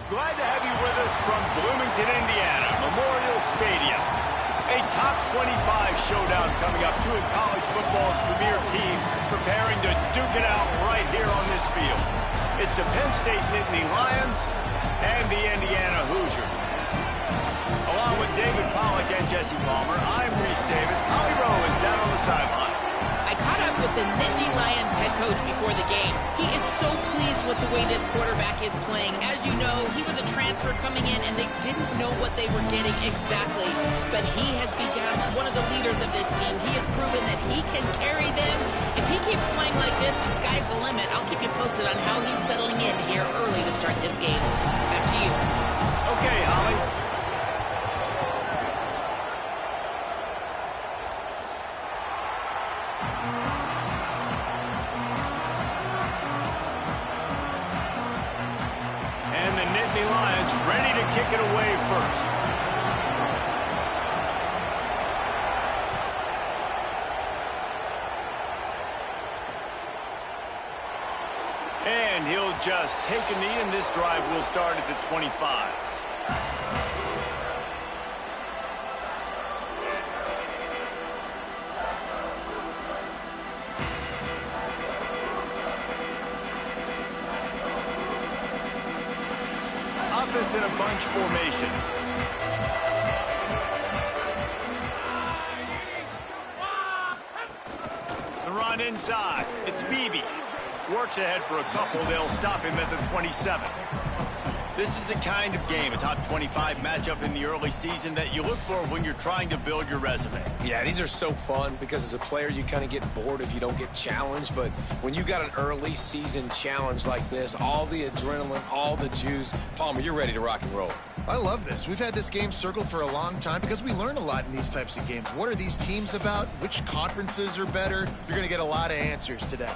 Glad to have you with us from Bloomington, Indiana, Memorial Stadium. A top 25 showdown coming up. Two of college football's premier teams preparing to duke it out right here on this field. It's the Penn State Nittany Lions and the Indiana Hoosiers. Along with David Pollack and Jesse Palmer, I'm Reese Davis. Holly Rowe is down on the sideline. I caught up with the Nittany Lions head coach before the game. He is so pleased with the way this quarterback is playing. As you know, he was a transfer coming in, and they didn't know what they were getting exactly. But he has become one of the leaders of this team. He has proven that he can carry them. If he keeps playing like this, the sky's the limit. I'll keep you posted on how he's settling in here early to start this game. Back to you. Okay, Holly. Ready to kick it away first. And he'll just take a knee, and this drive will start at the 25. Offense in a bunch formation. The run inside. It's Beebe. Works ahead for a couple. They'll stop him at the 27. This is the kind of game, a top 25 matchup in the early season, that you look for when you're trying to build your resume. Yeah, these are so fun because as a player, you kind of get bored if you don't get challenged. But when you got an early season challenge like this, all the adrenaline, all the juice, Palmer, you're ready to rock and roll. I love this. We've had this game circled for a long time because we learn a lot in these types of games. What are these teams about? Which conferences are better? You're going to get a lot of answers today.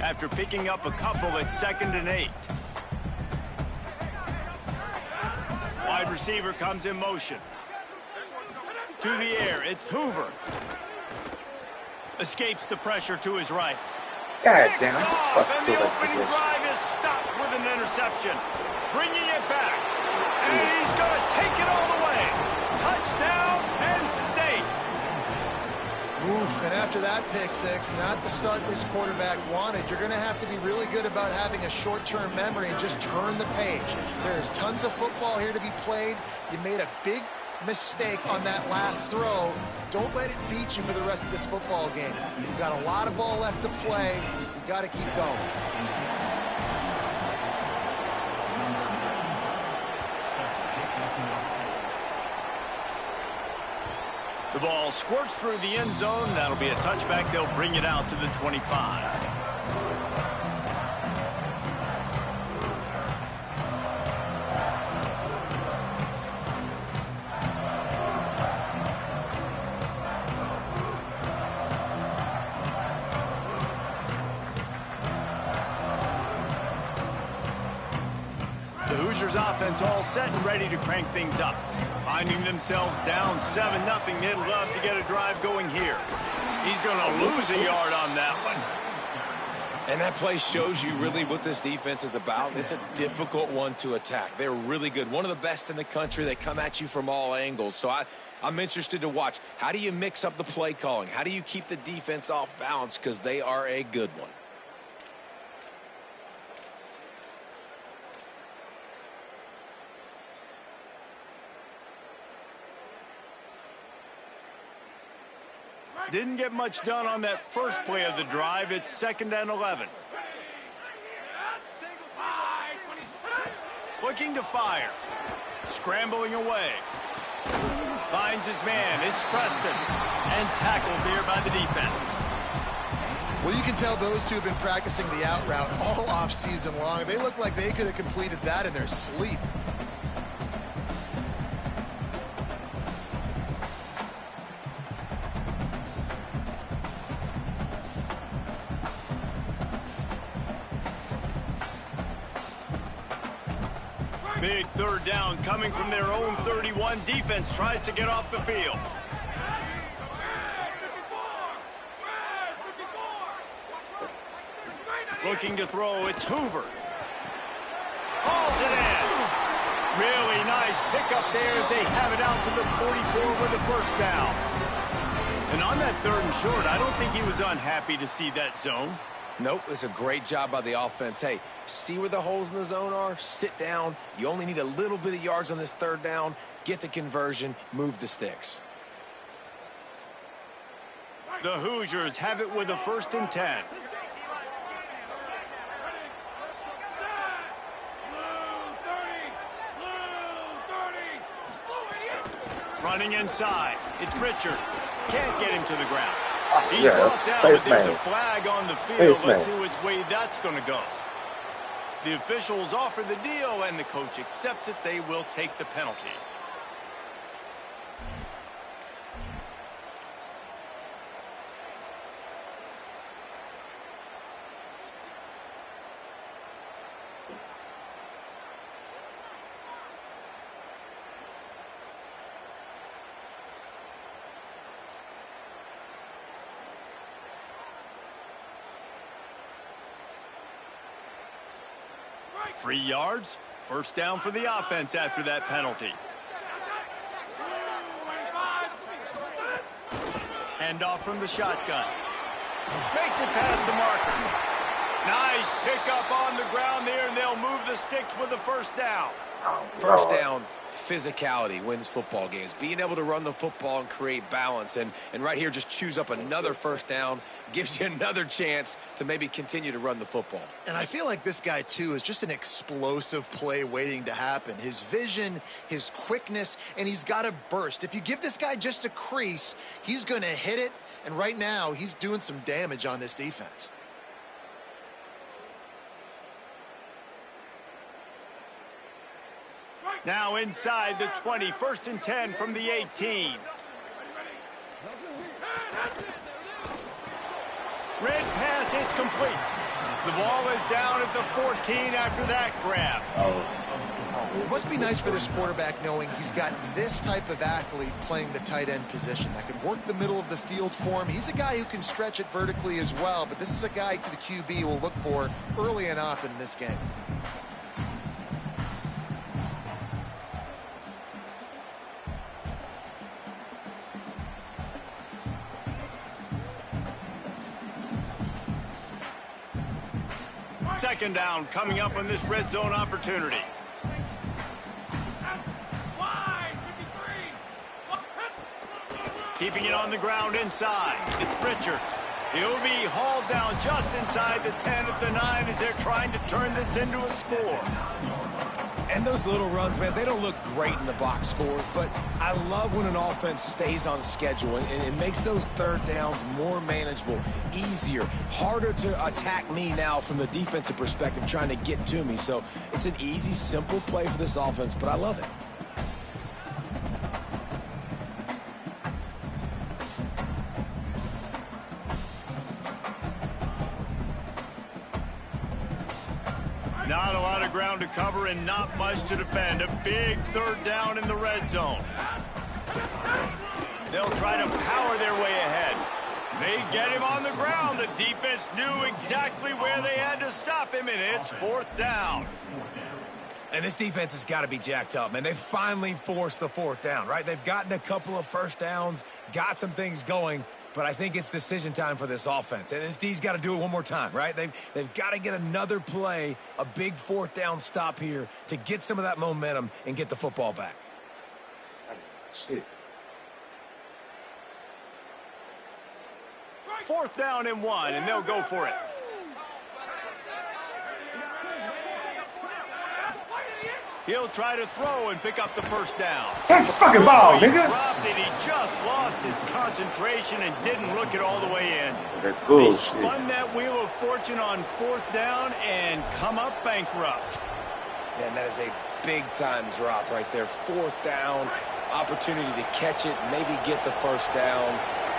After picking up a couple at 2nd and 8. Wide receiver comes in motion. To the air, it's Hoover. Escapes the pressure to his right. God damn, and the opening drive is stopped with an interception. Bringing it back. And he's going to take it all the way. Touchdown, Penn State. Oof, and after that pick six, not the start this quarterback wanted. You're going to have to be really good about having a short-term memory and just turn the page. There's tons of football here to be played. You made a big mistake on that last throw. Don't let it beat you for the rest of this football game. You've got a lot of ball left to play. You've got to keep going. The ball squirts through the end zone. That'll be a touchback. They'll bring it out to the 25. The Hoosiers offense all set and ready to crank things up. Finding themselves down 7-0. They'd love to get a drive going here. He's going to lose a yard on that one. And that play shows you really what this defense is about. It's a difficult one to attack. They're really good. One of the best in the country. They come at you from all angles. So I'm interested to watch. How do you mix up the play calling? How do you keep the defense off balance? Because they are a good one. Didn't get much done on that first play of the drive. It's 2nd and 11. Looking to fire. Scrambling away. Finds his man. It's Preston. And tackled there by the defense. Well, you can tell those two have been practicing the out route all off season long. They look like they could have completed that in their sleep. Big third down coming from their own 31. Defense tries to get off the field. Looking to throw, it's Hoover. Hauls it in. Really nice pickup there as they have it out to the 44 with a first down. And on that 3rd and short, I don't think he was unhappy to see that zone. Nope, it's a great job by the offense. Hey, see where the holes in the zone are? Sit down. You only need a little bit of yards on this 3rd down. Get the conversion, move the sticks. The Hoosiers have it with a 1st and 10. Running inside. It's Richard. Can't get him to the ground. He's brought down, but there's a flag on the field. Let's see which way that's going to go. The officials offer the deal, and the coach accepts it. They will take the penalty. Free yards, 1st down for the offense after that penalty. Hand off from the shotgun. Makes it past the marker. Nice pickup on the ground there, and they'll move the sticks with a 1st down. First down, physicality wins football games. Being able to run the football and create balance. And right here, just choose up another 1st down. Gives you another chance to maybe continue to run the football. And I feel like this guy, too, is just an explosive play waiting to happen. His vision, his quickness, and he's got a burst. If you give this guy just a crease, he's going to hit it. And right now, he's doing some damage on this defense. Now inside the 20, 1st and 10 from the 18. Red pass, it's complete. The ball is down at the 14 after that grab. It must be nice for this quarterback knowing he's got this type of athlete playing the tight end position that can work the middle of the field for him. He's a guy who can stretch it vertically as well, but this is a guy the QB will look for early and often in this game. Second down coming up on this red zone opportunity. Keeping it on the ground inside. It's Richards. He'll be hauled down just inside the 10 at the 9 as they're trying to turn this into a score. And those little runs, man, they don't look great in the box score, but I love when an offense stays on schedule and it makes those 3rd downs more manageable, easier, harder to attack me now from the defensive perspective trying to get to me. So it's an easy, simple play for this offense, but I love it. Not a lot of ground to cover and not much to defend. A big 3rd down in the red zone. They'll try to power their way ahead. They get him on the ground. The defense knew exactly where they had to stop him, and it's 4th down. And this defense has got to be jacked up, man. They finally forced the 4th down, right? They've gotten a couple of 1st downs, got some things going, but I think it's decision time for this offense. And this D's got to do it one more time, right? They've got to get another play, a big 4th down stop here to get some of that momentum and get the football back. Shit. 4th down and 1, and they'll go for it. He'll try to throw and pick up the 1st down. Catch the fucking ball, nigga. He dropped it. He just lost his concentration and didn't look it all the way in. That's They bullshit. spun that wheel of fortune on 4th down and come up bankrupt. Man, that is a big-time drop right there. 4th down, opportunity to catch it, maybe get the 1st down.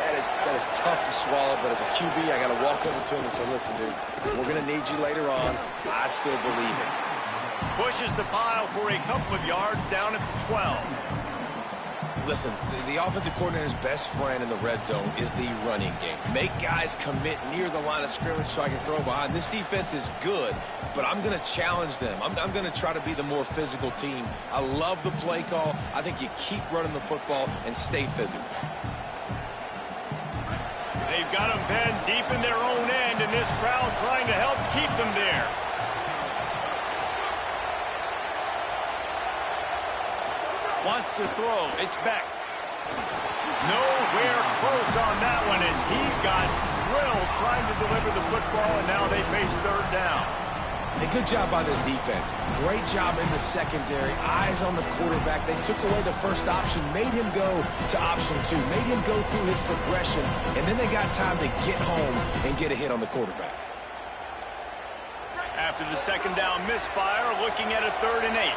That is tough to swallow, but as a QB, I got to walk over to him and say, listen, dude, we're going to need you later on. I still believe it. Pushes the pile for a couple of yards down at the 12. Listen, the offensive coordinator's best friend in the red zone is the running game. Make guys commit near the line of scrimmage so I can throw behind. This defense is good, but I'm going to challenge them. I'm going to try to be the more physical team. I love the play call. I think you keep running the football and stay physical. They've got them pinned deep in their own end, and this crowd trying to help keep them there. Wants to throw. It's back. Nowhere close on that one as he got drilled trying to deliver the football, and now they face third down. A good job by this defense. Great job in the secondary. Eyes on the quarterback. They took away the first option, made him go to option 2, made him go through his progression, and then they got time to get home and get a hit on the quarterback. After the second down misfire, looking at a 3rd and 8.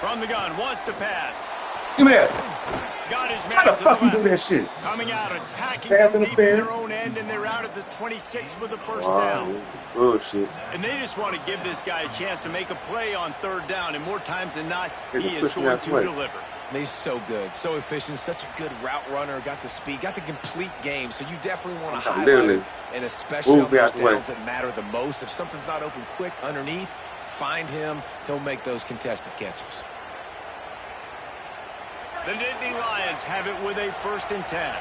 From the gun, wants to pass. Give me that. Got his man. How the fuck you do that shit? Coming out, attacking Pass from in the deep in fair. their own end, and they're out at the 26 with the first down. Bullshit. And they just want to give this guy a chance to make a play on 3rd down, and more times than not, he is push me going out to the way. deliver. He's so good, so efficient, such a good route runner, got the speed, got the complete game, so you definitely want to highlight him, and especially on those downs that matter the most. If something's not open quick underneath, find him, he'll make those contested catches. The Nittany Lions have it with a 1st and 10.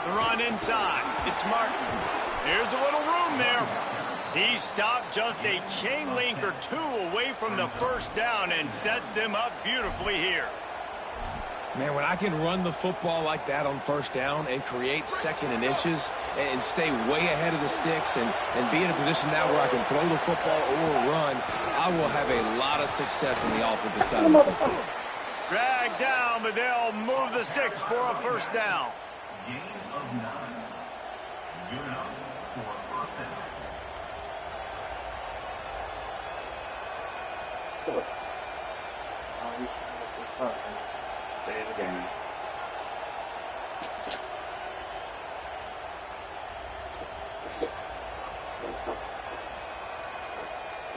The run inside. It's Martin. Here's a little room there. He stopped just a chain link or 2 away from the first down and sets them up beautifully here. Man, when I can run the football like that on 1st down and create 2nd and inches and stay way ahead of the sticks and be in a position now where I can throw the football or run, I will have a lot of success on the offensive side of the football. Dragged down, but they'll move the sticks for a 1st down. Gain of 9. Good out for 1st down. Stay in the game.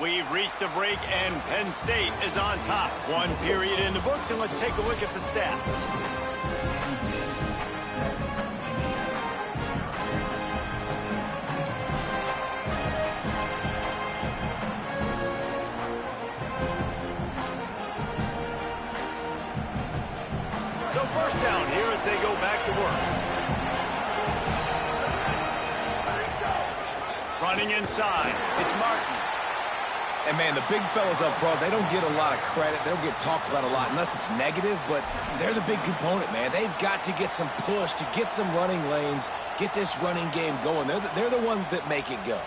We've reached a break, and Penn State is on top. 1 period in the books, and let's take a look at the stats. So 1st down here as they go back to work. Running inside, it's Martin. And, man, the big fellas up front, they don't get a lot of credit. They don't get talked about a lot unless it's negative, but they're the big component, man. They've got to get some push, to get some running lanes, get this running game going. They're the ones that make it go.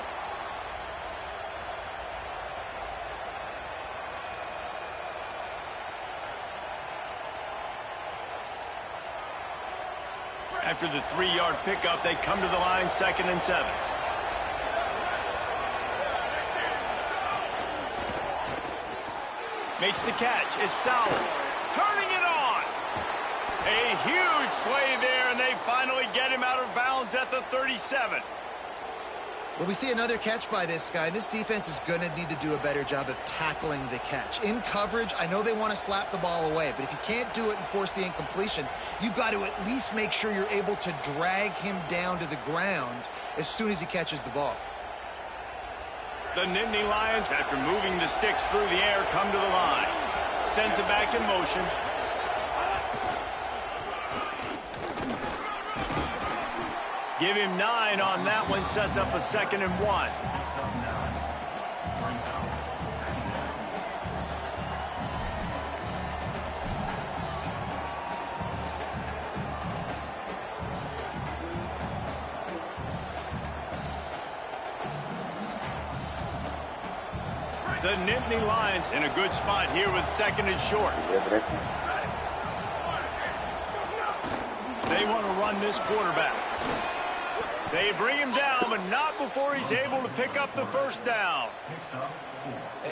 After the 3-yard pickup, they come to the line, 2nd and 7. Makes the catch. It's Sauer. Turning it on. A huge play there, and they finally get him out of bounds at the 37. Well, we see another catch by this guy. This defense is going to need to do a better job of tackling the catch. In coverage, I know they want to slap the ball away, but if you can't do it and force the incompletion, you've got to at least make sure you're able to drag him down to the ground as soon as he catches the ball. The Nittany Lions, after moving the sticks through the air, come to the line. Sends it back in motion. Give him 9 on that one, sets up a 2nd and 1. The Nittany Lions in a good spot here with 2nd and short. They want to run this quarterback. They bring him down, but not before he's able to pick up the first down.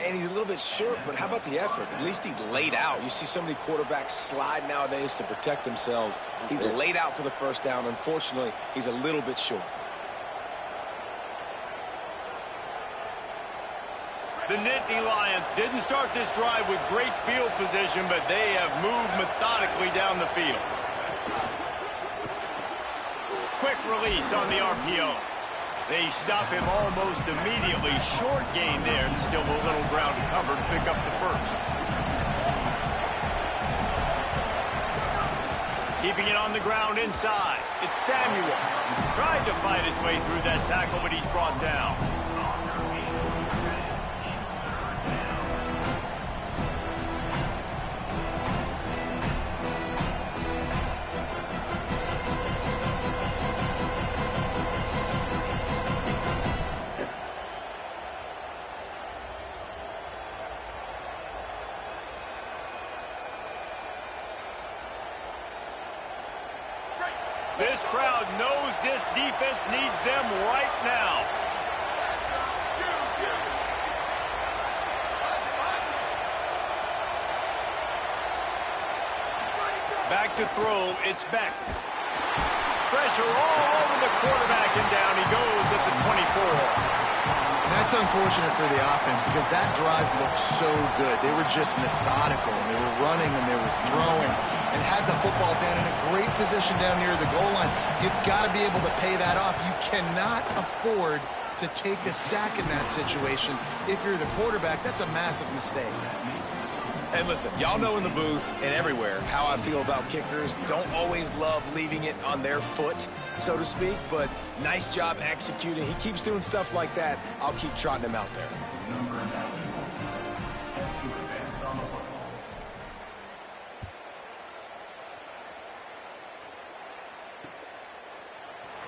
And he's a little bit short, but how about the effort? At least he laid out. You see so many quarterbacks slide nowadays to protect themselves. He laid out for the first down. Unfortunately, he's a little bit short. The Nittany Lions didn't start this drive with great field position, but they have moved methodically down the field. Quick release on the RPO. They stop him almost immediately. Short gain there, and still a little ground to cover to pick up the first. Keeping it on the ground inside. It's Samuel. Tried to fight his way through that tackle, but he's brought down. This crowd knows this defense needs them right now. Back to throw, it's Beck. Pressure all over the quarterback, and down he goes at the 24. And that's unfortunate for the offense because that drive looked so good. They were just methodical, and they were running, and they were throwing, and had the football down in a great position down near the goal line. You've got to be able to pay that off. You cannot afford to take a sack in that situation. If you're the quarterback, that's a massive mistake. And listen, y'all know in the booth and everywhere how I feel about kickers. Don't always love leaving it on their foot, so to speak, but nice job executing. He keeps doing stuff like that. I'll keep trotting him out there. Number 9, set to advance on the football.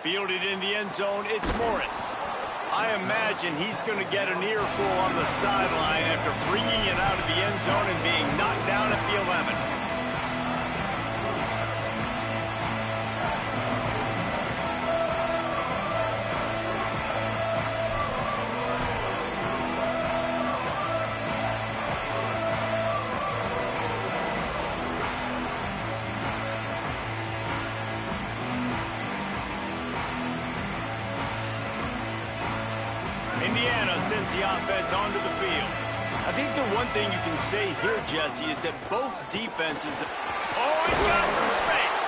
Fielded in the end zone, it's Morris. I imagine he's going to get an earful on the sideline after bringing it out of the end zone and being knocked down at the 11. Indiana sends the offense onto the field. I think the one thing you can say here, Jesse, is that both defenses... Oh, he's got some space.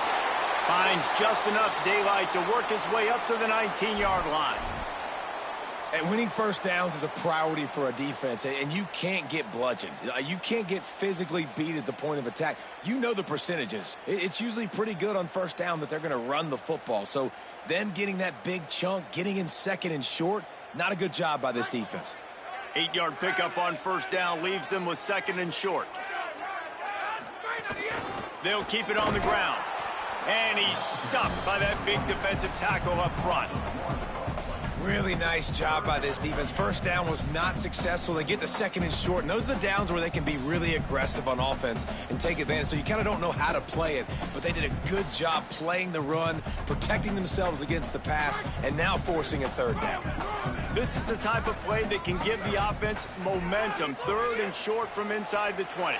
Finds just enough daylight to work his way up to the 19-yard line. And winning first downs is a priority for a defense, and you can't get bludgeoned. You can't get physically beat at the point of attack. You know the percentages. It's usually pretty good on first down that they're going to run the football. So them getting that big chunk, getting in second and short, not a good job by this defense. 8-yard pickup on first down leaves them with second and short. They'll keep it on the ground. And he's stuffed by that big defensive tackle up front. Really nice job by this defense. First down was not successful. They get to second and short, and those are the downs where they can be really aggressive on offense and take advantage. So you kind of don't know how to play it, but they did a good job playing the run, protecting themselves against the pass, and now forcing a third down. This is the type of play that can give the offense momentum. Third and short from inside the 20.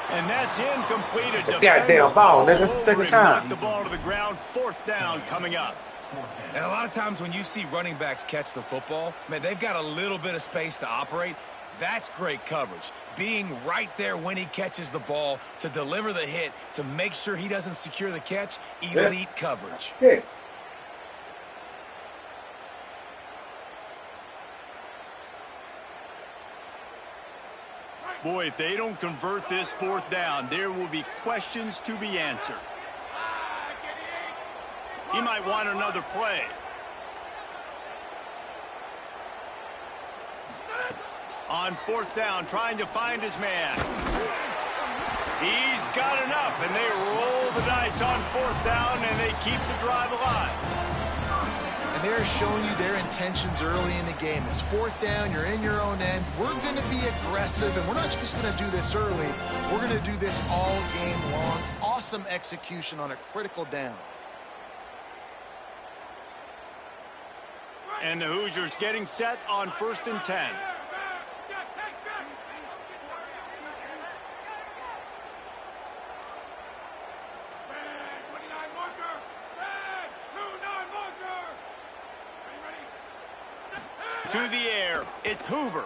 And that's incomplete. It's a goddamn ball, nigga. It's the second time. Knock the ball to the ground. Fourth down coming up. And a lot of times when you see running backs catch the football, man, they've got a little bit of space to operate. That's great coverage. Being right there when he catches the ball to deliver the hit, to make sure he doesn't secure the catch, elite coverage. Yeah. Boy, if they don't convert this fourth down, there will be questions to be answered. He might want another play. On fourth down, trying to find his man. He's got enough, and they roll the dice on fourth down, and they keep the drive alive. And they're showing you their intentions early in the game. It's fourth down, you're in your own end. We're going to be aggressive, and we're not just going to do this early. We're going to do this all game long. Awesome execution on a critical down. And the Hoosiers getting set on 1st and 10. To the air, it's Hoover.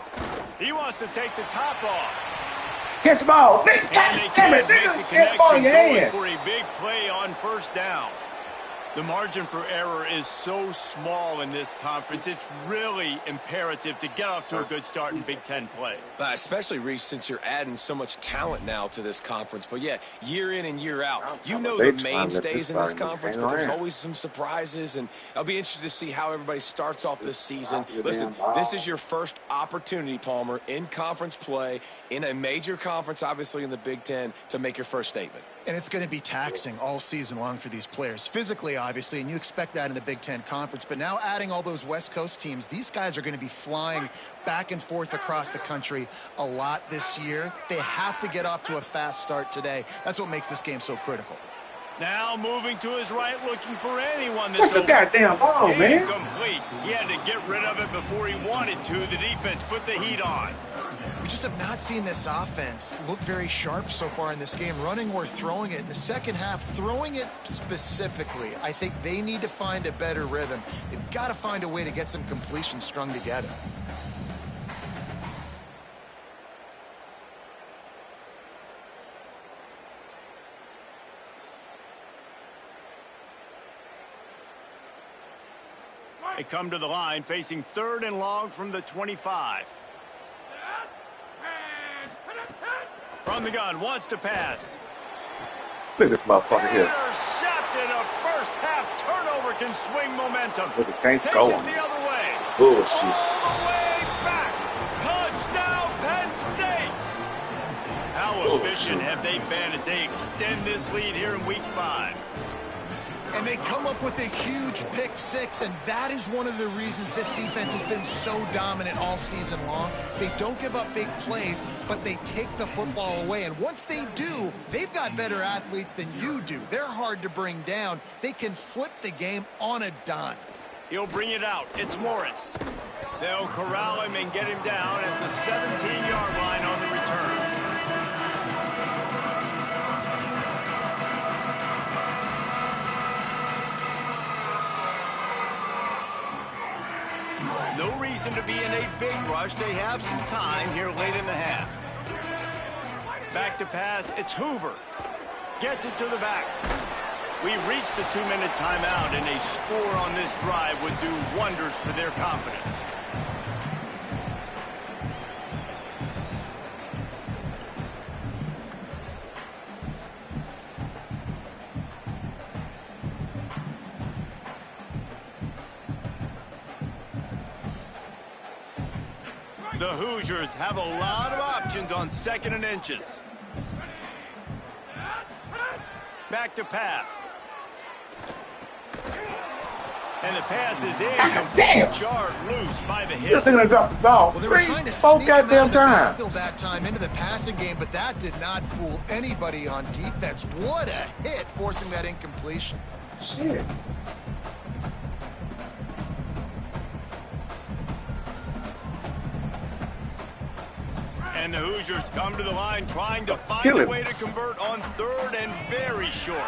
He wants to take the top off. Catch the ball. And they can't make the connection going for a big play on 1st down. The margin for error is so small in this conference. It's really imperative to get off to a good start in Big Ten play. Especially, Reese, since you're adding so much talent now to this conference. But, yeah, year in and year out, you know the mainstays in this conference, but there's always some surprises. And I'll be interested to see how everybody starts off this season. Listen, this is your first opportunity, Palmer, in conference play, in a major conference, obviously in the Big Ten, to make your first statement. And it's going to be taxing all season long for these players. Physically, obviously, and you expect that in the Big Ten Conference. But now adding all those West Coast teams, these guys are going to be flying back and forth across the country a lot this year. They have to get off to a fast start today. That's what makes this game so critical. Now moving to his right, looking for anyone that's the goddamn ball, man. Incomplete. He had to get rid of it before he wanted to. The defense put the heat on. We just have not seen this offense look very sharp so far in this game, running or throwing it. In the second half, throwing it specifically, I think they need to find a better rhythm. They've got to find a way to get some completions strung together. They come to the line facing 3rd and long from the 25. From the gun, wants to pass. Look at this motherfucker here. Intercepted. A first half turnover can swing momentum. Look at Tank Takes Skull. it the other way. Bullshit. All the way back. Touchdown, Penn State. How efficient have they been as they extend this lead here in Week 5? And they come up with a huge pick 6, and that is one of the reasons this defense has been so dominant all season long. They don't give up big plays, but they take the football away. And once they do, they've got better athletes than you do. They're hard to bring down. They can flip the game on a dime. He'll bring it out. It's Morris. They'll corral him and get him down at the 17-yard line on the return. No reason to be in a big rush. They have some time here late in the half. Back to pass. It's Hoover. Gets it to the back. We've reached the 2-minute timeout, and a score on this drive would do wonders for their confidence. The Hoosiers have a lot of options on 2nd and inches. Back to pass. And the pass is in. Damn. Charged loose by the hit. Just gonna drop the ball. Well, they were trying to 4 sneak him out goddamn of the times. backfield that time into the passing game, but that did not fool anybody on defense. What a hit, forcing that incompletion. Shit. And the Hoosiers come to the line trying to find a way to convert on 3rd and very short.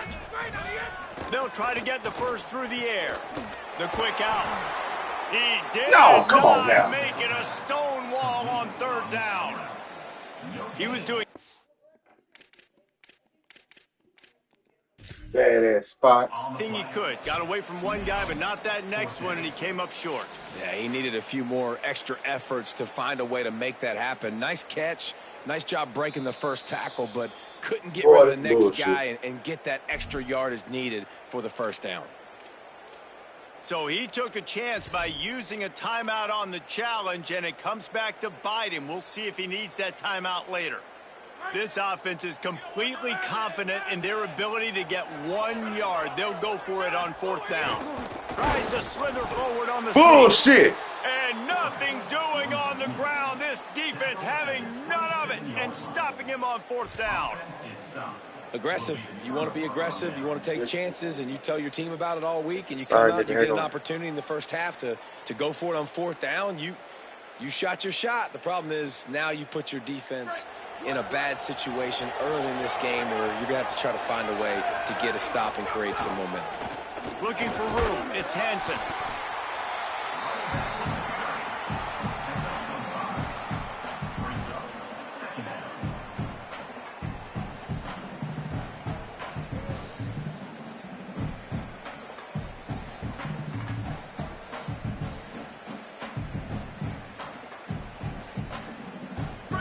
They'll try to get the first through the air. The quick out. He did No, come on not now. make it a stone wall on 3rd down. He was doing Badass spots. everything he could. Got away from one guy, but not that next one, and he came up short. Yeah, he needed a few more extra efforts to find a way to make that happen. Nice catch. Nice job breaking the first tackle, but couldn't get rid of the next guy and get that extra yardage needed for the first down. So he took a chance by using a timeout on the challenge, and it comes back to bite him. We'll see if he needs that timeout later. This offense is completely confident in their ability to get 1 yard. They'll go for it on 4th down. Tries to slither forward on the Bullshit. and nothing doing on the ground. This defense having none of it and stopping him on 4th down. aggressive. You want to be aggressive. You want to take chances, and you tell your team about it all week, and you come out and you get an opportunity in the first half to go for it on 4th down. You shot your shot. The problem is now you put your defense in a bad situation early in this game where you're going to have to try to find a way to get a stop and create some momentum. Looking for room. It's Hansen.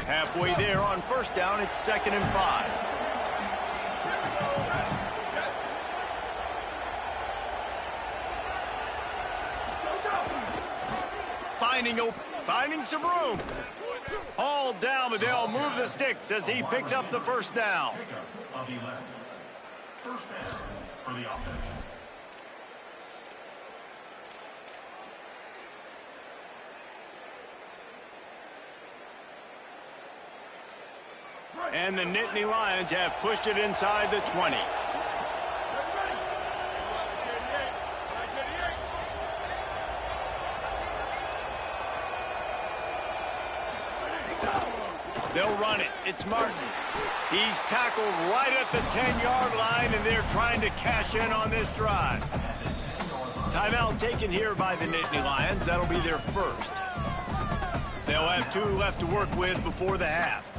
Halfway there on 1st down, it's 2nd and 5. Finding some room. Hauled down, but they'll move the sticks as he picks up the 1st down. 1st down for the offense. And the Nittany Lions have pushed it inside the 20. They'll run it. It's Martin. He's tackled right at the 10-yard line, and they're trying to cash in on this drive. Timeout taken here by the Nittany Lions. That'll be their 1st. They'll have 2 left to work with before the half.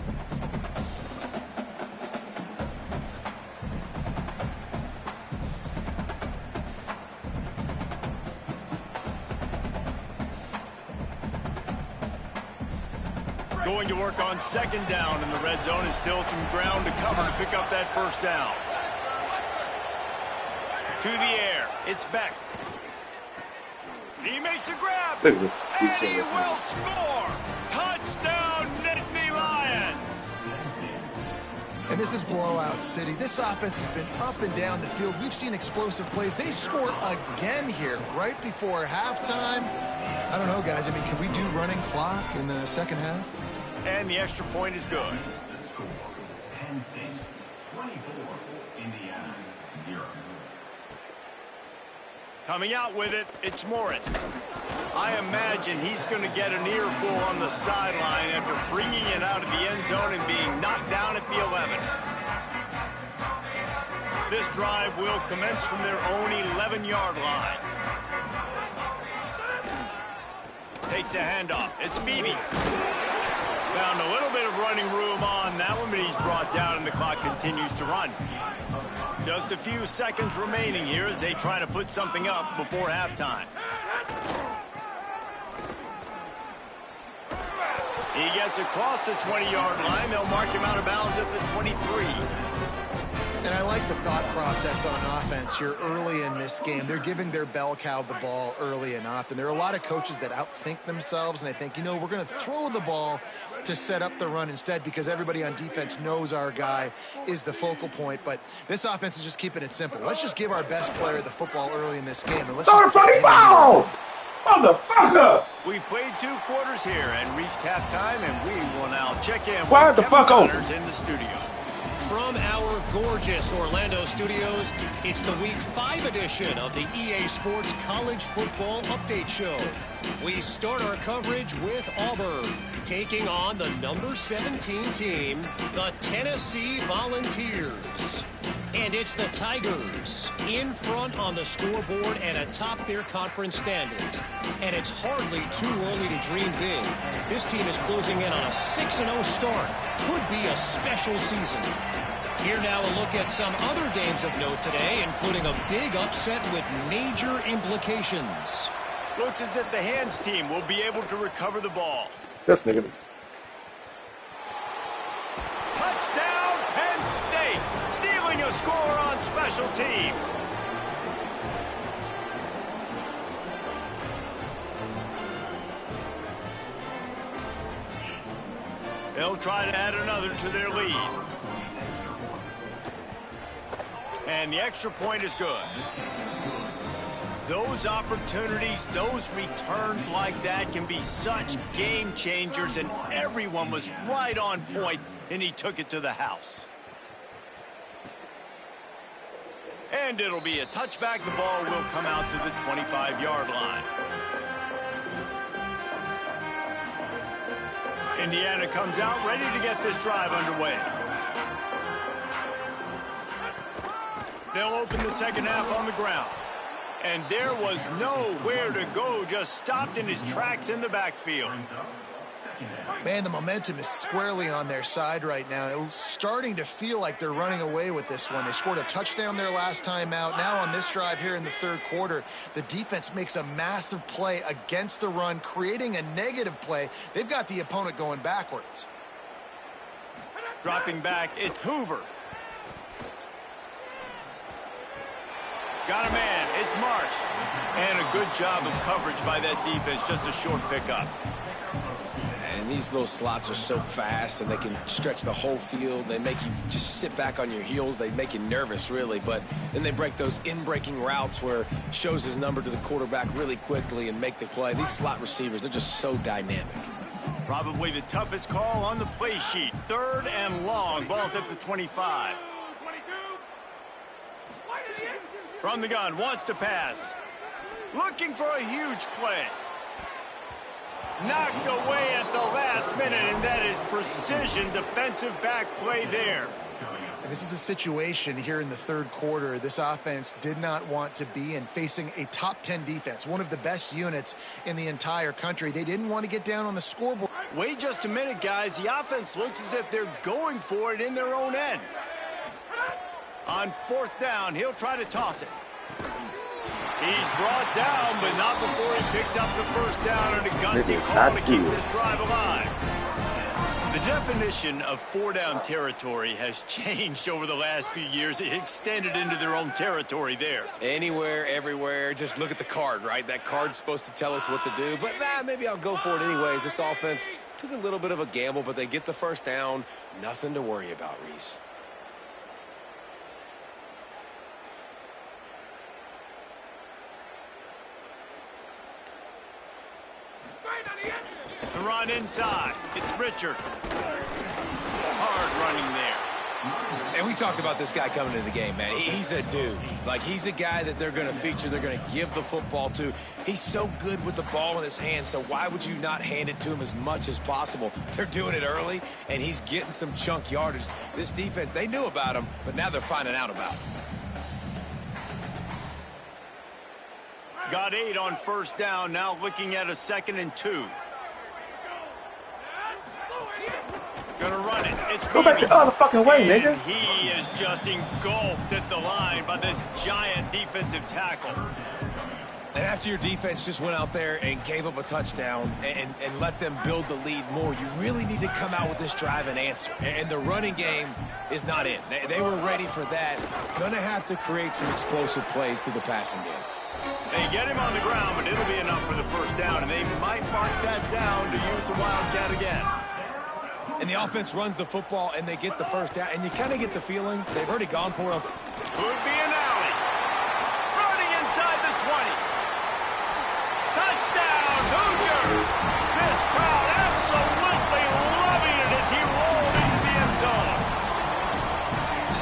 Going to work on 2nd down in the red zone, and still some ground to cover to pick up that 1st down. To the air, it's Beck. He makes a grab, Look at this. and he will score! Touchdown, Nittany Lions! And this is blowout city. This offense has been up and down the field. We've seen explosive plays. They score again here right before halftime. I don't know, guys. I mean, can we do running clock in the 2nd half? And the extra point is good. The score, Penn State 24, Indiana 0. Coming out with it, it's Morris. I imagine he's going to get an earful on the sideline after bringing it out of the end zone and being knocked down at the 11. This drive will commence from their own 11-yard line. Takes the handoff. It's Beebe. Found a little bit of running room on that one, but he's brought down and the clock continues to run. Just a few seconds remaining here as they try to put something up before halftime. He gets across the 20-yard line. They'll mark him out of bounds at the 23. And I like the thought process on offense here early in this game. They're giving their bell cow the ball early and often. There are a lot of coaches that outthink themselves, and they think, you know, we're going to throw the ball to set up the run instead because everybody on defense knows our guy is the focal point. But this offense is just keeping it simple. Let's just give our best player the football early in this game. And let's Throw the fucking ball! Motherfucker! We've played 2 quarters here and reached halftime, and we will now check in Quiet with the fuck Kevin up. Connors in the studio. From our gorgeous Orlando studios, it's the Week 5 edition of the EA Sports College Football Update Show. We start our coverage with Auburn, taking on the number 17 team, the Tennessee Volunteers. And it's the Tigers in front on the scoreboard and atop their conference standings. And it's hardly too early to dream big. This team is closing in on a 6-0 start. Could be a special season. Here now a look at some other games of note today, including a big upset with major implications. Looks as if the hands team will be able to recover the ball. This nigga. Touchdown, Penn State, stealing a score on special teams. They'll try to add another to their lead. And the extra point is good. Those opportunities, those returns like that can be such game changers, and everyone was right on point, and he took it to the house. And it'll be a touchback. The ball will come out to the 25-yard line. Indiana comes out ready to get this drive underway. They'll open the second half on the ground. And there was nowhere to go, just stopped in his tracks in the backfield. Man, the momentum is squarely on their side right now. It's starting to feel like they're running away with this one. They scored a touchdown their last time out. Now on this drive here in the third quarter, the defense makes a massive play against the run, creating a negative play. They've got the opponent going backwards. Dropping back, it's Hoover. Got a man, it's Marsh. And a good job of coverage by that defense, just a short pickup. And these little slots are so fast, and they can stretch the whole field. They make you just sit back on your heels. They make you nervous, really. But then they break those in-breaking routes where shows his number to the quarterback really quickly and make the play. These slot receivers, they're just so dynamic. Probably the toughest call on the play sheet. 3rd and long. Ball's at the 25. From the gun, wants to pass. Looking for a huge play. Knocked away at the last minute, and that is precision defensive back play there. And this is a situation here in the third quarter this offense did not want to be in, facing a top 10 defense, one of the best units in the entire country. They didn't want to get down on the scoreboard. Wait just a minute, guys. The offense looks as if they're going for it in their own end. On 4th down, he'll try to toss it. He's brought down, but not before he picks up the first down, and a gutsy call to keep this drive alive. The definition of 4-down territory has changed over the last few years. It extended into their own territory there. Anywhere, everywhere, just look at the card, right? That card's supposed to tell us what to do, but maybe I'll go for it anyways. This offense took a little bit of a gamble, but they get the first down. Nothing to worry about, Reese. The run inside. It's Richard. Hard running there. And we talked about this guy coming into the game, man. He's a dude. Like, he's a guy that they're going to feature, they're going to give the football to. He's so good with the ball in his hand, so why would you not hand it to him as much as possible? They're doing it early, and he's getting some chunk yardage. This defense, they knew about him, but now they're finding out about him. Got 8 on 1st down, now looking at a 2nd and 2. Gonna run it. It's Go back the other fucking way, and nigga. He is just engulfed at the line by this giant defensive tackle. And after your defense just went out there and gave up a touchdown and let them build the lead more, you really need to come out with this drive and answer. And the running game is not in. They were ready for that. Gonna have to create some explosive plays through the passing game. They get him on the ground, but it'll be enough for the first down, and they might mark that down to use the Wildcat again. And the offense runs the football, and they get the first down, and you kind of get the feeling they've already gone for it. Could be an alley. Running inside the 20. Touchdown, Hoosiers! This crowd absolutely loving it as he rolled into the end zone.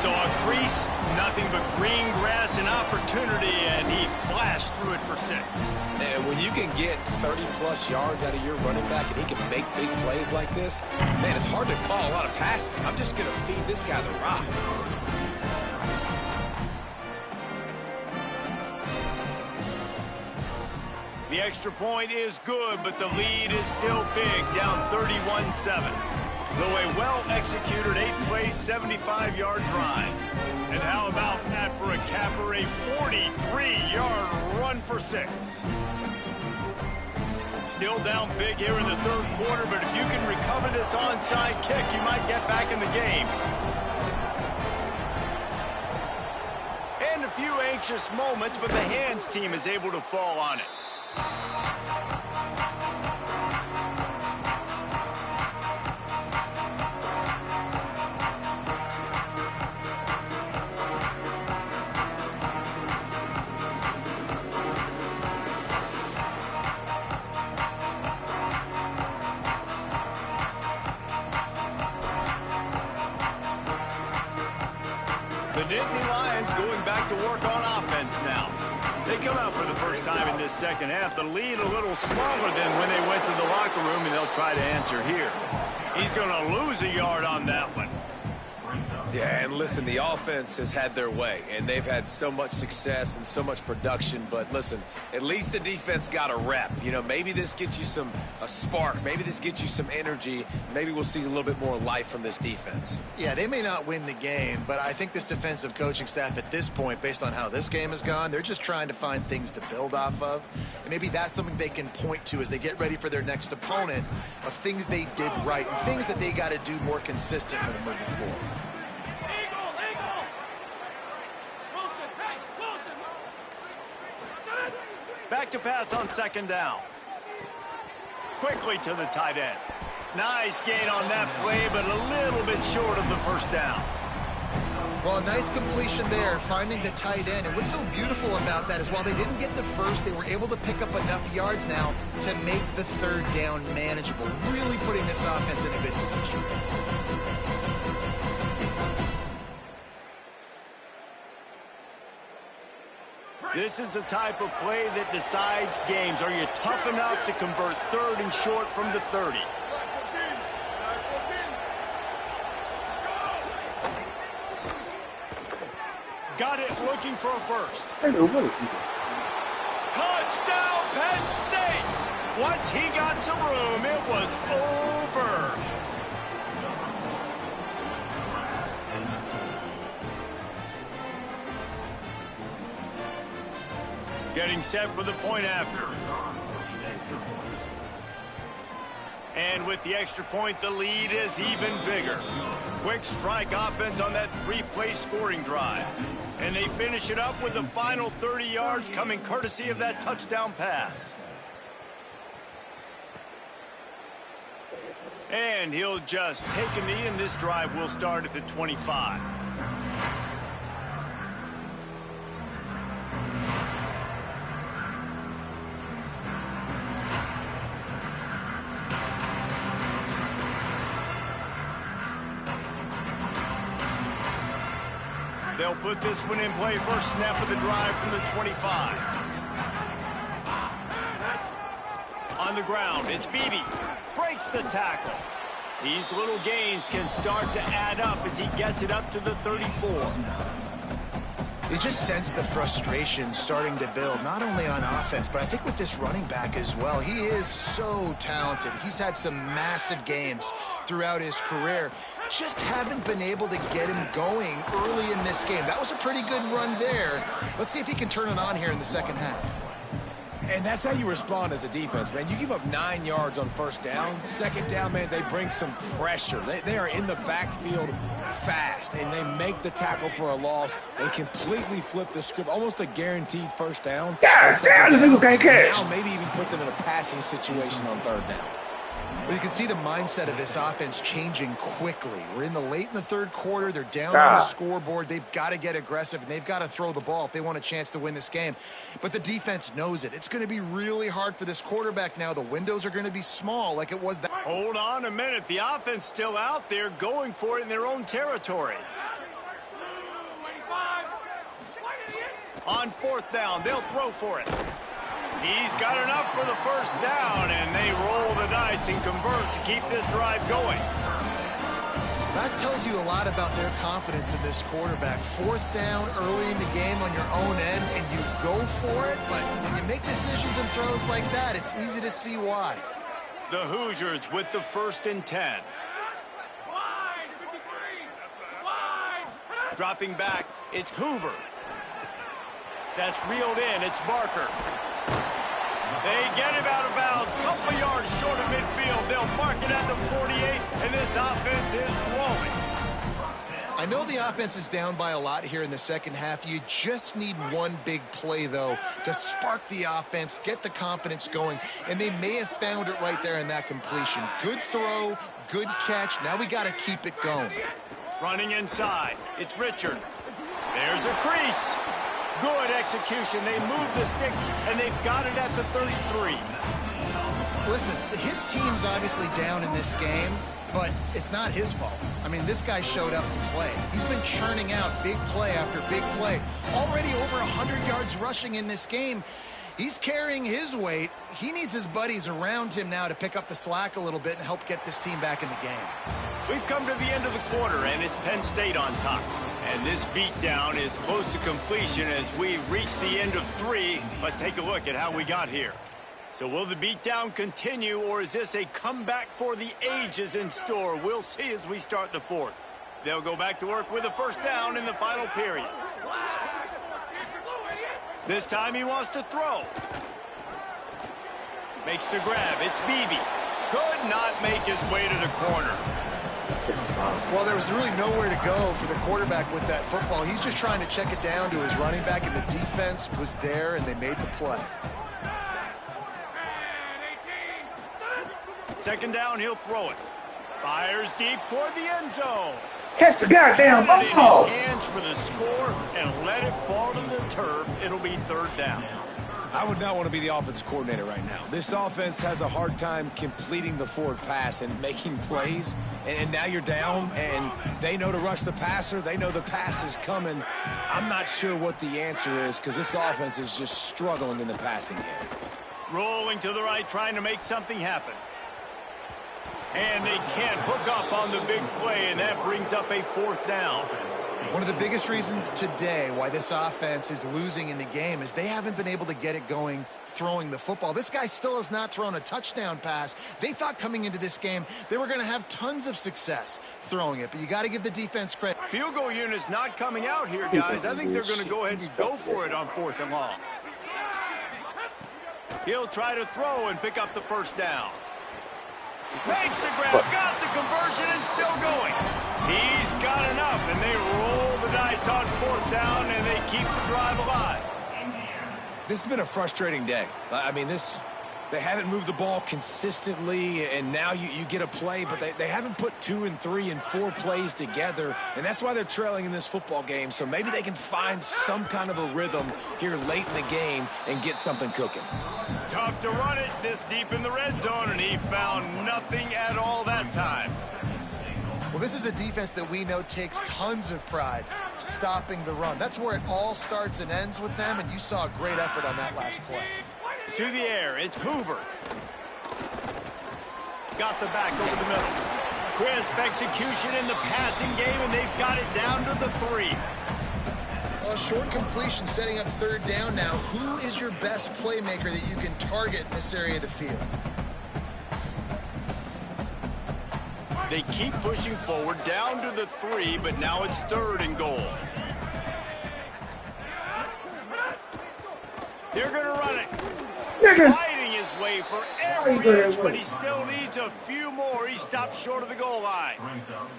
Saw a crease, nothing but green grass and opportunity, and he flashed through it for 6. And when you can get 30-plus yards out of your running back and he can make big plays like this, man, it's hard to call a lot of passes. I'm just going to feed this guy the rock. The extra point is good, but the lead is still big, down 31-7. So a well-executed 8-play, 75-yard drive. And how about that for a capper, a 43-yard run for 6. Still down big here in the third quarter, but if you can recover this onside kick, you might get back in the game. And a few anxious moments, but the hands team is able to fall on it. The The Nittany Lions going back to work on offense now. They come out for the first time in this second half. The lead a little smaller than when they went to the locker room, and they'll try to answer here. He's going to lose a yard on that one. Yeah, and listen, the offense has had their way, and they've had so much success and so much production. But listen, at least the defense got a rep. You know, maybe this gets you a spark. Maybe this gets you some energy. Maybe we'll see a little bit more life from this defense. Yeah, they may not win the game, but I think this defensive coaching staff at this point, based on how this game has gone, they're just trying to find things to build off of. And maybe that's something they can point to as they get ready for their next opponent, of things they did right and things that they got to do more consistently moving forward. Back to pass on second down. Quickly to the tight end. Nice gain on that play, but a little bit short of the first down. Well, a nice completion there, finding the tight end. And what's so beautiful about that is while they didn't get the first, they were able to pick up enough yards now to make the third down manageable, really putting this offense in a good position. This is the type of play that decides games. Are you tough enough to convert third and short from the 30? Got it looking for a first. Touchdown, Penn State! Once he got some room, it was over. Getting set for the point after. And with the extra point, the lead is even bigger. Quick strike offense on that three-play scoring drive. And they finish it up with the final 30 yards coming courtesy of that touchdown pass. And he'll just take a knee, and this drive will start at the 25. They'll put this one in play. First snap of the drive from the 25. On the ground, it's Beebe. Breaks the tackle. These little gains can start to add up as he gets it up to the 34. You just sense the frustration starting to build, not only on offense, but I think with this running back as well. He is so talented. He's had some massive games throughout his career. Just haven't been able to get him going early in this game. That was a pretty good run there. Let's see if he can turn it on here in the second half. And that's how you respond as a defense, man. You give up 9 yards on first down. Second down, man, they bring some pressure. They are in the backfield fast, and they make the tackle for a loss and completely flip the script. Almost a guaranteed first down. God damn, this niggas can't catch. Now maybe even put them in a passing situation on third down. Well, you can see the mindset of this offense changing quickly. We're late in the third quarter. They're down on the scoreboard. They've got to get aggressive, and they've got to throw the ball if they want a chance to win this game. But the defense knows it. It's going to be really hard for this quarterback now. The windows are going to be small like it was that. Hold on a minute. The offense still out there going for it in their own territory. On fourth down, they'll throw for it. He's got enough for the first down, and they roll the dice and convert to keep this drive going. That tells you a lot about their confidence in this quarterback. Fourth down early in the game on your own end, and you go for it, but when you make decisions and throws like that, it's easy to see why. The Hoosiers with the 1st and 10. Dropping back, it's Hoover. That's reeled in, it's Barker. They get him out of bounds, couple yards short of midfield. They'll mark it at the 48, and this offense is rolling. I know the offense is down by a lot here in the second half. You just need one big play, though, to spark the offense, get the confidence going, and they may have found it right there in that completion. Good throw, good catch. Now we got to keep it going. Running inside, it's Richard. There's a crease. Good execution. They move the sticks, and they've got it at the 33. Listen, his team's obviously down in this game, but it's not his fault. I mean, this guy showed up to play. He's been churning out big play after big play. Already over 100 yards rushing in this game. He's carrying his weight. He needs his buddies around him now to pick up the slack a little bit and help get this team back in the game. We've come to the end of the quarter, and it's Penn State on top. And this beatdown is close to completion as we reach the end of 3. Let's take a look at how we got here. So will the beatdown continue, or is this a comeback for the ages in store? We'll see as we start the 4th. They'll go back to work with a first down in the final period. This time he wants to throw. Makes the grab. It's Beebe. Could not make his way to the corner. Well, there was really nowhere to go for the quarterback with that football. He's just trying to check it down to his running back, and the defense was there, and they made the play. Second down, he'll throw it. Fires deep toward the end zone. Catch the goddamn Put it in ball. his hands for the score and let it fall to the turf. It'll be 3rd down. I would not want to be the offensive coordinator right now. This offense has a hard time completing the forward pass and making plays. And now you're down, and they know to rush the passer. They know the pass is coming. I'm not sure what the answer is because this offense is just struggling in the passing game. Rolling to the right, trying to make something happen. And they can't hook up on the big play, and that brings up a 4th down. One of the biggest reasons today why this offense is losing in the game is they haven't been able to get it going throwing the football. This guy still has not thrown a touchdown pass. They thought coming into this game they were going to have tons of success throwing it, but you got to give the defense credit. Field goal unit's not coming out here, guys. I think they're going to go ahead and go for it on 4th and long. He'll try to throw and pick up the first down. Makes the grab, got the conversion, and still going. He's got enough, and they roll the dice on 4th down, and they keep the drive alive. This has been a frustrating day. I mean, they haven't moved the ball consistently, and now you get a play, but they haven't put 2 and 3 and 4 plays together, and that's why they're trailing in this football game. So maybe they can find some kind of a rhythm here late in the game and get something cooking. Tough to run it this deep in the red zone, and he found nothing at all that time. Well, this is a defense that we know takes tons of pride stopping the run. That's where it all starts and ends with them, and you saw a great effort on that last play. To the air, it's Hoover. Got the back over the middle. Crisp execution in the passing game, and they've got it down to the 3. Well, short completion setting up 3rd down now. Who is your best playmaker that you can target in this area of the field? They keep pushing forward down to the 3, but now it's 3rd and goal. They're going to run it. Fighting his way for every inch, but he still needs a few more. He stopped short of the goal line.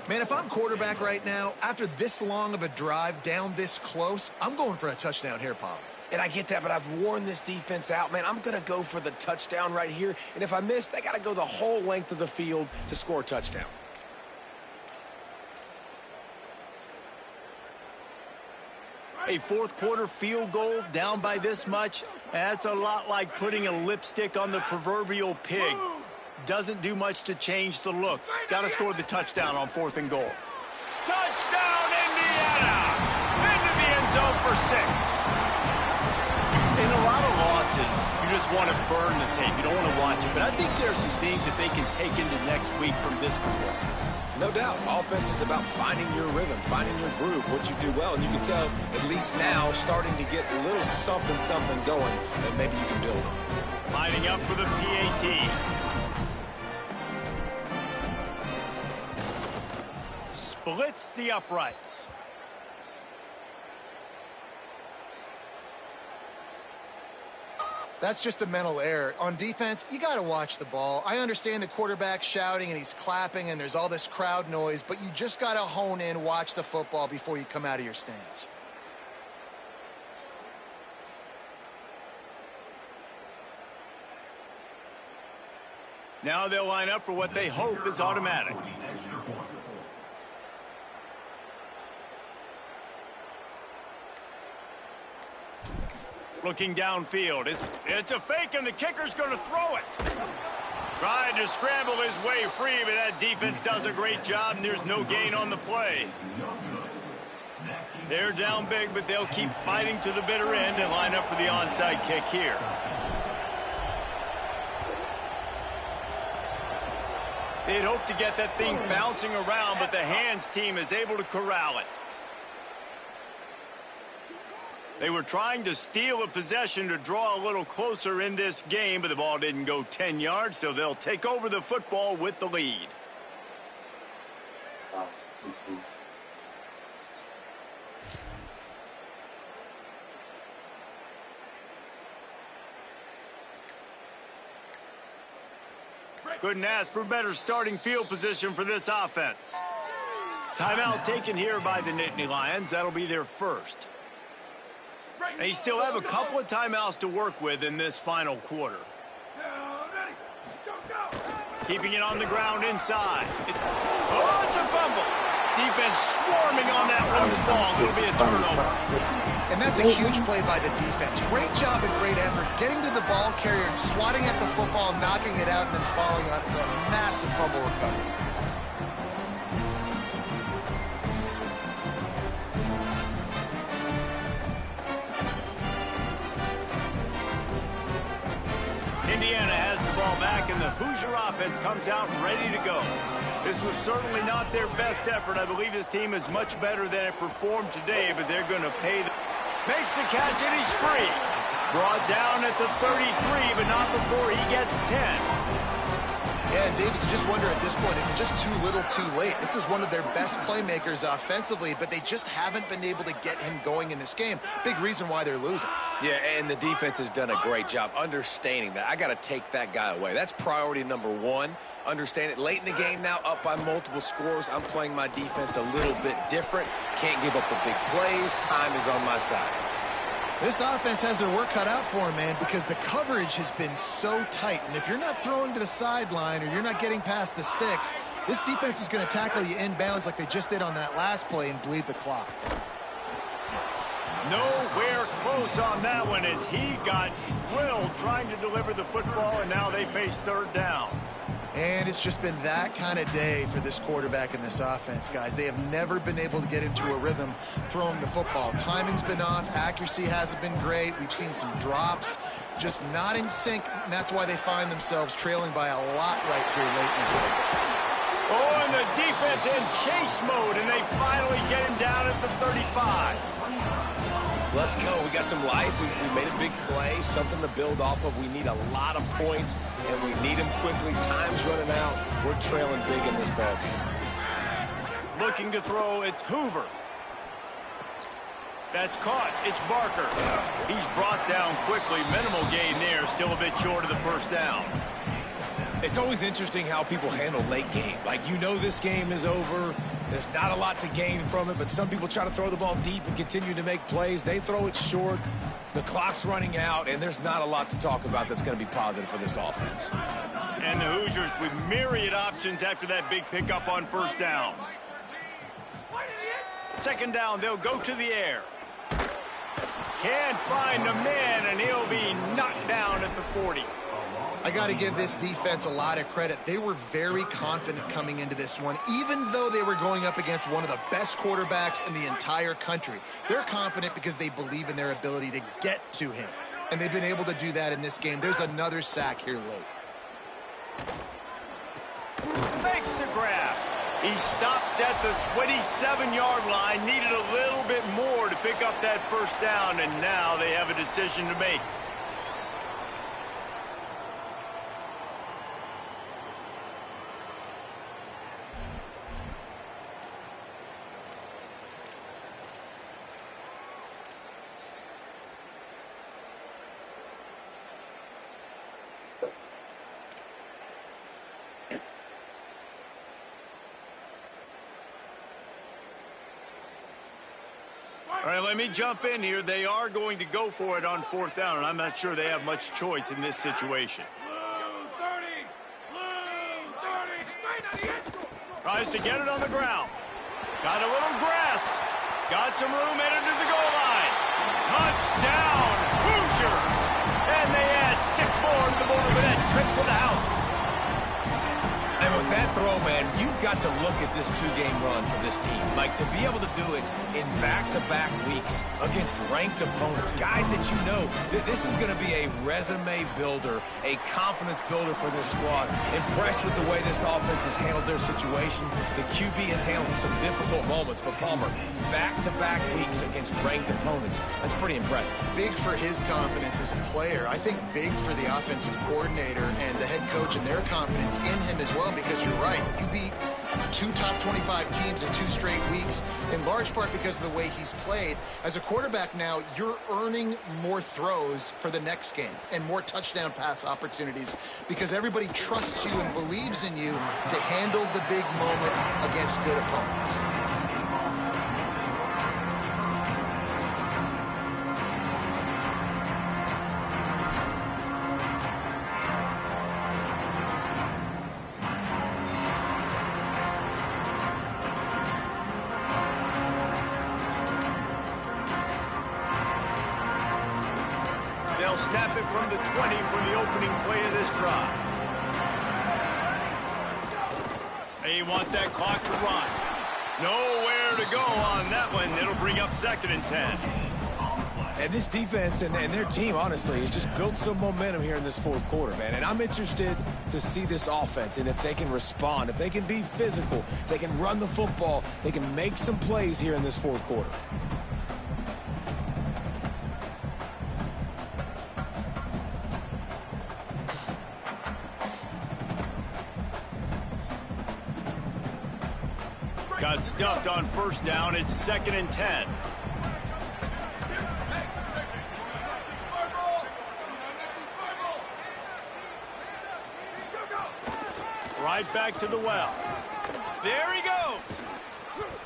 Man, if I'm quarterback right now, after this long of a drive down this close, I'm going for a touchdown here, Pop. And I get that, but I've worn this defense out, man. I'm going to go for the touchdown right here. And if I miss, they got to go the whole length of the field to score a touchdown. A 4th quarter field goal down by this much. That's a lot like putting a lipstick on the proverbial pig. Doesn't do much to change the looks. Got to score the touchdown on 4th and goal. Touchdown, Indiana! Into the end zone for 6. In a lot of losses, you just want to burn the tape. You don't want to watch it. But I think there are some things that they can take into next week from this performance. No doubt. Offense is about finding your rhythm, finding your groove, what you do well. And you can tell, at least now, starting to get a little something going that maybe you can build on. Lining up for the PAT. Splits the uprights. That's just a mental error. On defense, you got to watch the ball. I understand the quarterback's shouting and he's clapping and there's all this crowd noise, but you just got to hone in, watch the football before you come out of your stance. Now they'll line up for what they hope is automatic. Looking downfield. It's a fake, and the kicker's going to throw it. Tried to scramble his way free, but that defense does a great job, and there's no gain on the play. They're down big, but they'll keep fighting to the bitter end and line up for the onside kick here. They'd hoped to get that thing bouncing around, but the hands team is able to corral it. They were trying to steal a possession to draw a little closer in this game, but the ball didn't go 10 yards, so they'll take over the football with the lead. Couldn't ask for better starting field position for this offense. Timeout taken here by the Nittany Lions. That'll be their first. They still have a couple of timeouts to work with in this final quarter. Keeping it on the ground inside. Oh, it's a fumble. Defense swarming on that loose ball. It'll be a turnover. And that's a huge play by the defense. Great job and great effort getting to the ball carrier and swatting at the football, knocking it out, and then falling on it for a massive fumble recovery. Indiana has the ball back, and the Hoosier offense comes out ready to go. This was certainly not their best effort. I believe this team is much better than it performed today, but they're going to pay. Makes the catch, and he's free. Brought down at the 33, but not before he gets 10. Yeah, and David, you just wonder at this point, is it just too little too late? This is one of their best playmakers offensively, but they just haven't been able to get him going in this game. Big reason why they're losing. Yeah, and the defense has done a great job understanding that. I got to take that guy away. That's priority number one. Understand it. Late in the game now, up by multiple scores. I'm playing my defense a little bit different. Can't give up the big plays. Time is on my side. This offense has their work cut out for them, man, because the coverage has been so tight. And if you're not throwing to the sideline or you're not getting past the sticks, this defense is going to tackle you inbounds like they just did on that last play and bleed the clock. Nowhere close on that one as he got drilled trying to deliver the football, and now they face third down. And it's just been that kind of day for this quarterback and this offense, guys. They have never been able to get into a rhythm throwing the football. Timing's been off. Accuracy hasn't been great. We've seen some drops, just not in sync, and that's why they find themselves trailing by a lot right here late in the game. Oh, and the defense in chase mode, and they finally get him down at the 35. Let's go. We got some life. We made a big play, something to build off of. We need a lot of points, and we need them quickly. Time's running out. We're trailing big in this ball game. Looking to throw, it's Hoover. That's caught. It's Barker. He's brought down quickly. Minimal gain there. Still a bit short of the first down. It's always interesting how people handle late game. Like, you know this game is over. There's not a lot to gain from it, but some people try to throw the ball deep and continue to make plays. They throw it short. The clock's running out, and there's not a lot to talk about that's going to be positive for this offense. And the Hoosiers with myriad options after that big pickup on first down. Second down, they'll go to the air. Can't find a man, and he'll be knocked down at the 40. I got to give this defense a lot of credit. They were very confident coming into this one, even though they were going up against one of the best quarterbacks in the entire country. They're confident because they believe in their ability to get to him, and they've been able to do that in this game. There's another sack here late. Makes the grab. He stopped at the 27-yard line, needed a little bit more to pick up that first down, and now they have a decision to make. All right, let me jump in here. They are going to go for it on fourth down, and I'm not sure they have much choice in this situation. Tries to get it on the ground. Got a little grass. Got some room headed to the goal line. Touchdown, Hoosiers! And they add 6 more to the board with that trip to the house. throw, man, you've got to look at this two-game run for this team. Like, to be able to do it in back-to-back weeks against ranked opponents, guys that you know, this is going to be a resume builder, a confidence builder for this squad. Impressed with the way this offense has handled their situation. The QB has handled some difficult moments, but Palmer, back-to-back weeks against ranked opponents, that's pretty impressive. Big for his confidence as a player. I think big for the offensive coordinator and the head coach and their confidence in him as well, because you're right. You beat 2 top 25 teams in 2 straight weeks, in large part because of the way he's played. As a quarterback now, you're earning more throws for the next game and more touchdown pass opportunities because everybody trusts you and believes in you to handle the big moment against good opponents. They'll snap it from the 20 for the opening play of this drive. They want that clock to run. Nowhere to go on that one. It'll bring up 2nd and 10. And this defense and their team, honestly, has just built some momentum here in this 4th quarter, man. And I'm interested to see this offense and if they can respond, if they can be physical, they can run the football, they can make some plays here in this 4th quarter. Got stuffed on 1st down. It's 2nd and 10. Right back to the well. There he goes.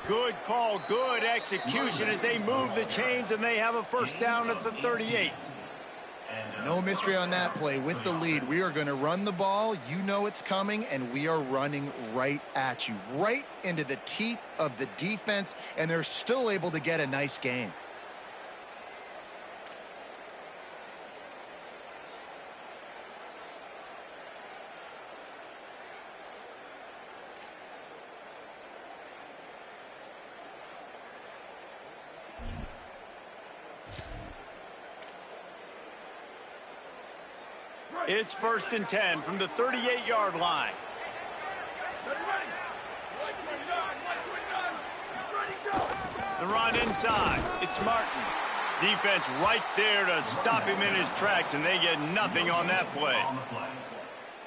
Good call, good execution as they move the chains and they have a 1st down at the 38. No mystery on that play. With the lead, we are going to run the ball. You know it's coming, and we are running right at you, right into the teeth of the defense, and they're still able to get a nice gain. It's 1st and 10 from the 38-yard line. The run inside. It's Martin. Defense right there to stop him in his tracks, and they get nothing on that play.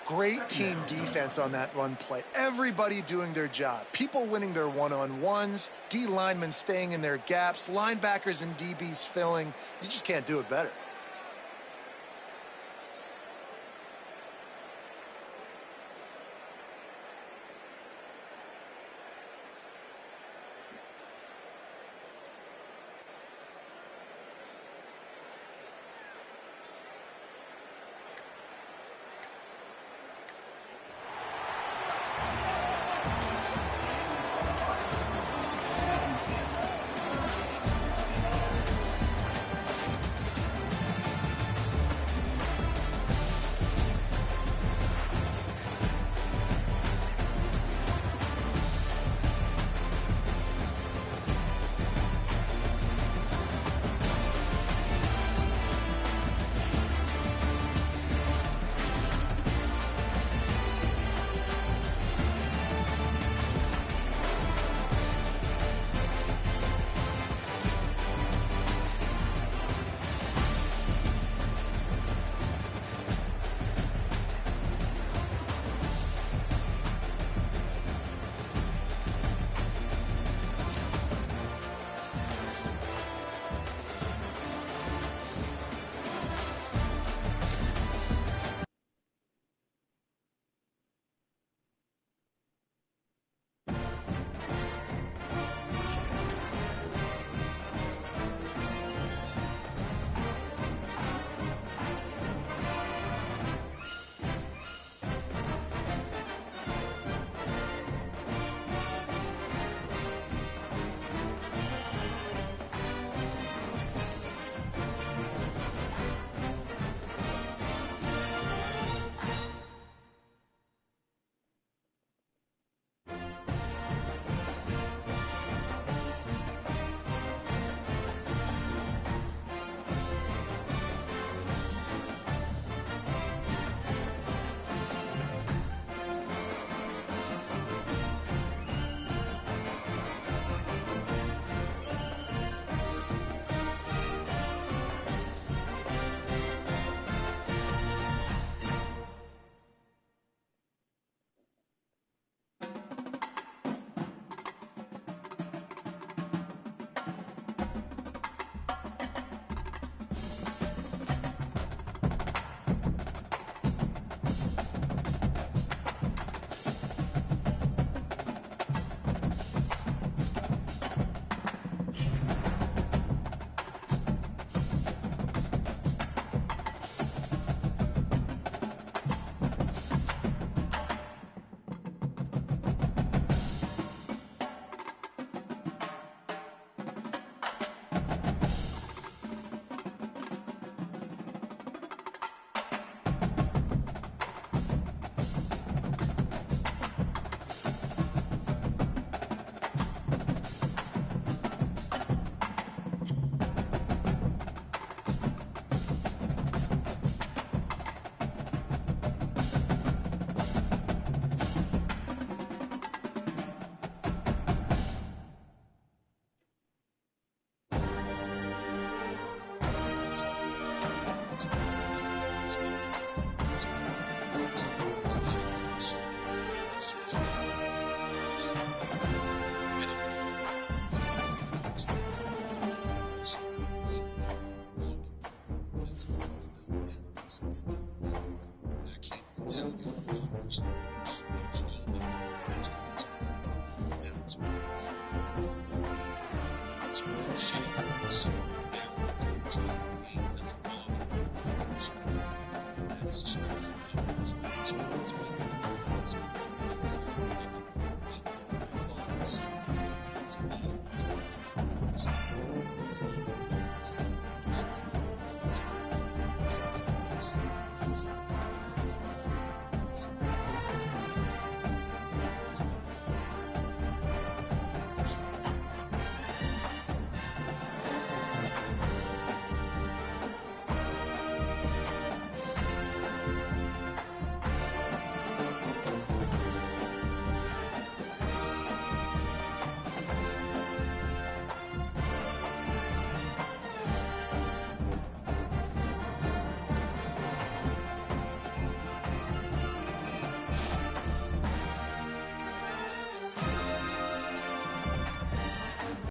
Great team defense on that run play. Everybody doing their job. People winning their one-on-ones, D linemen staying in their gaps, linebackers and DBs filling. You just can't do it better. Thank you.